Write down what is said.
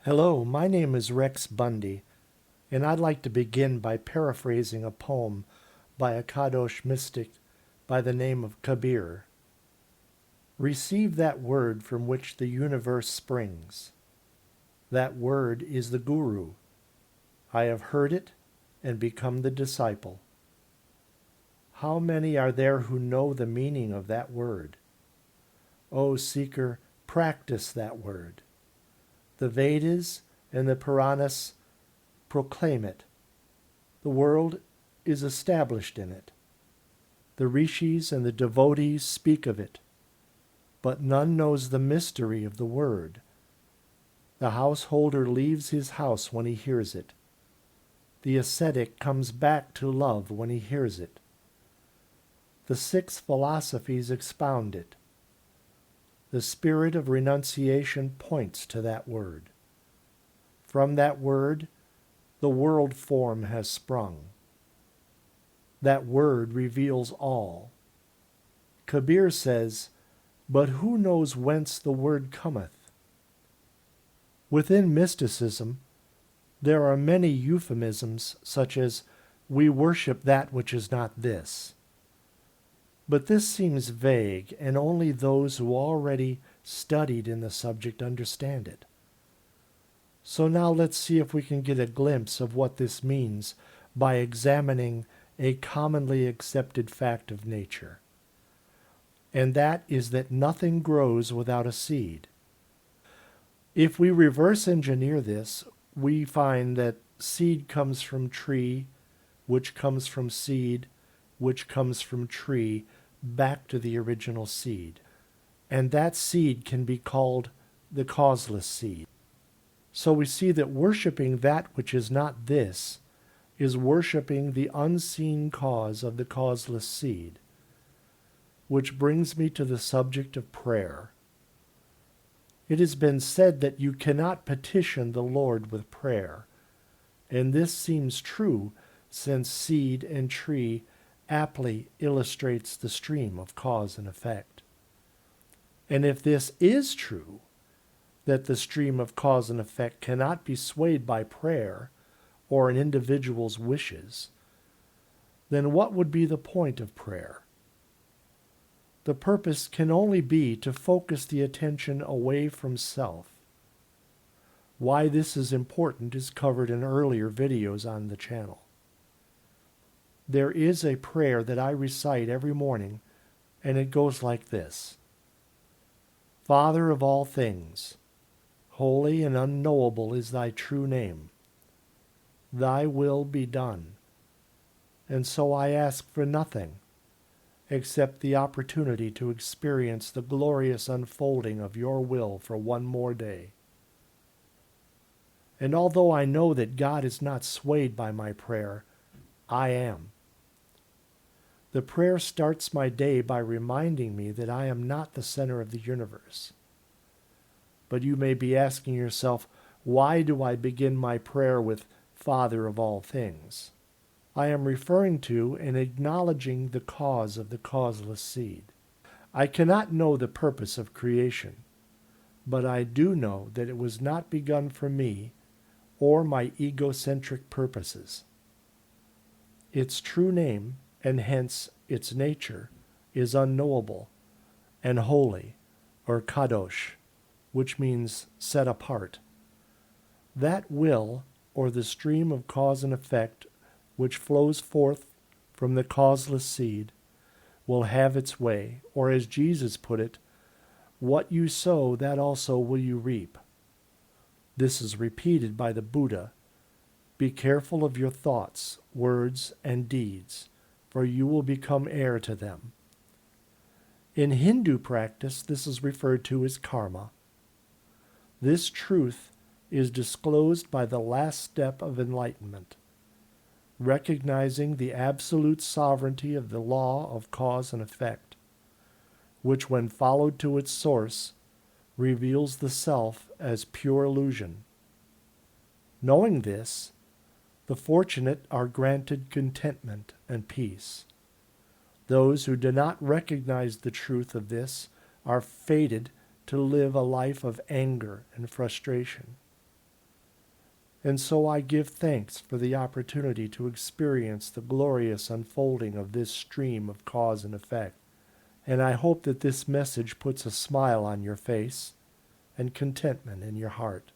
Hello, my name is Rex Bundy, and I'd like to begin by paraphrasing a poem by a Kadosh mystic by the name of Kabir. Receive that word from which the universe springs. That word is the Guru. I have heard it and become the disciple. How many are there who know the meaning of that word? O seeker, practice that word. The Vedas and the Puranas proclaim it. The world is established in it. The rishis and the devotees speak of it, but none knows the mystery of the word. The householder leaves his house when he hears it. The ascetic comes back to love when he hears it. The six philosophies expound it. The spirit of renunciation points to that word. From that word, the world form has sprung. That word reveals all. Kabir says, "But who knows whence the word cometh?" Within mysticism, there are many euphemisms such as, "We worship that which is not this." But this seems vague, and only those who already studied in the subject understand it. So now let's see if we can get a glimpse of what this means by examining a commonly accepted fact of nature. And that is that nothing grows without a seed. If we reverse engineer this, we find that seed comes from tree, which comes from seed, which comes from tree, back to the original seed. And that seed can be called the causeless seed. So we see that worshiping that which is not this is worshiping the unseen cause of the causeless seed. Which brings me to the subject of prayer. It has been said that you cannot petition the Lord with prayer, and this seems true since seed and tree aptly illustrates the stream of cause and effect. And if this is true, that the stream of cause and effect cannot be swayed by prayer or an individual's wishes, then what would be the point of prayer? The purpose can only be to focus the attention away from self. Why this is important is covered in earlier videos on the channel. There is a prayer that I recite every morning, and it goes like this. Father of all things, holy and unknowable is thy true name. Thy will be done. And so I ask for nothing except the opportunity to experience the glorious unfolding of your will for one more day. And although I know that God is not swayed by my prayer, I am. The prayer starts my day by reminding me that I am not the center of the universe. But you may be asking yourself, why do I begin my prayer with Father of all things? I am referring to and acknowledging the cause of the causeless seed. I cannot know the purpose of creation, but I do know that it was not begun for me or my egocentric purposes. Its true name, and hence its nature, is unknowable and holy, or kadosh, which means set apart. That will, or the stream of cause and effect, which flows forth from the causeless seed, will have its way, or as Jesus put it, what you sow, that also will you reap. This is repeated by the Buddha. Be careful of your thoughts, words, and deeds, for you will become heir to them. In Hindu practice, this is referred to as karma. This truth is disclosed by the last step of enlightenment, recognizing the absolute sovereignty of the law of cause and effect, which when followed to its source, reveals the self as pure illusion. Knowing this, the fortunate are granted contentment and peace. Those who do not recognize the truth of this are fated to live a life of anger and frustration. And so I give thanks for the opportunity to experience the glorious unfolding of this stream of cause and effect. And I hope that this message puts a smile on your face and contentment in your heart.